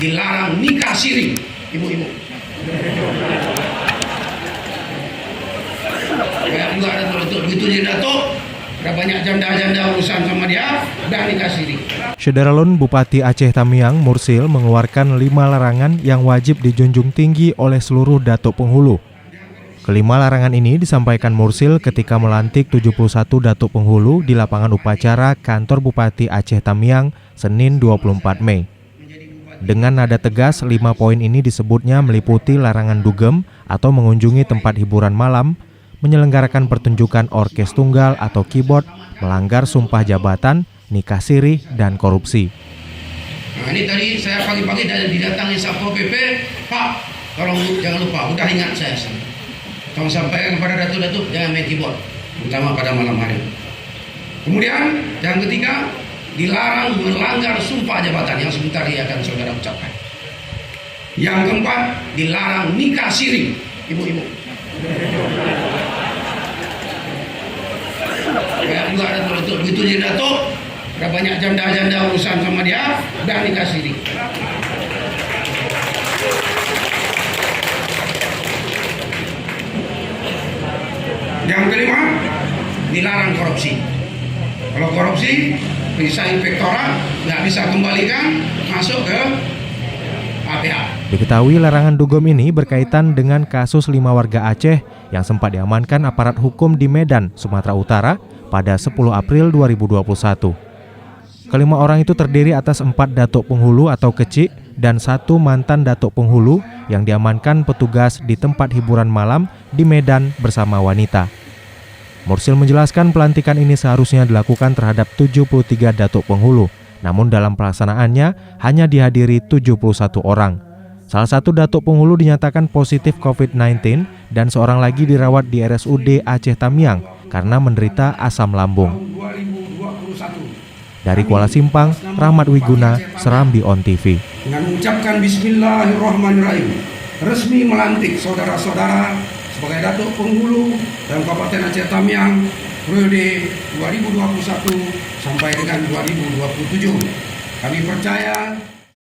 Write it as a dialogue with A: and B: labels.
A: dilarang nikah siri, ibu-ibu. Kayak juga ada tuh begitu dia datuk, ada banyak janda-janda urusan sama dia, dan nikah siri.
B: Syederalun Bupati Aceh Tamiang Mursil mengeluarkan 5 larangan yang wajib dijunjung tinggi oleh seluruh datuk penghulu. Kelima larangan ini disampaikan Mursil ketika melantik 71 datuk penghulu di lapangan upacara kantor Bupati Aceh Tamiang, Senin 24 Mei. Dengan nada tegas, 5 poin ini disebutnya meliputi larangan dugem atau mengunjungi tempat hiburan malam, menyelenggarakan pertunjukan orkes tunggal atau keyboard, melanggar sumpah jabatan, nikah siri, dan korupsi.
A: Nah, ini tadi saya pagi-pagi didatangi Satpol PP, Pak, tolong jangan lupa, udah ingat saya. Tolong sampaikan kepada datuk-datuk jangan main keyboard, terutama pada malam hari. Kemudian yang ketiga, dilarang melanggar sumpah jabatan yang sebentar dia akan saudara ucapkan. Yang keempat, dilarang nikah siri, ibu-ibu. Kayak juga ada tuh begitu dia datuk, ada banyak janda-janda urusan sama dia, dan nikah siri. Yang kelima, dilarang korupsi. Kalau korupsi, bisa inspektorat nggak bisa kembalikan masuk ke APH.
B: Diketahui larangan dugem ini berkaitan dengan kasus 5 warga Aceh yang sempat diamankan aparat hukum di Medan, Sumatera Utara pada 10 April 2021. Kelima orang itu terdiri atas 4 datuk penghulu atau kecik dan 1 mantan datuk penghulu yang diamankan petugas di tempat hiburan malam di Medan bersama wanita. Mursil menjelaskan pelantikan ini seharusnya dilakukan terhadap 73 datuk penghulu, namun dalam pelaksanaannya hanya dihadiri 71 orang. Salah satu datuk penghulu dinyatakan positif COVID-19 dan seorang lagi dirawat di RSUD Aceh Tamiang karena menderita asam lambung. Dari Kuala Simpang, Rahmat Wiguna, Serambi On TV.
A: Dengan mengucapkan Bismillahirrahmanirrahim, resmi melantik saudara-saudara sebagai datuk penghulu dalam Kabupaten Aceh Tamiang periode 2021 sampai dengan 2027. Kami percaya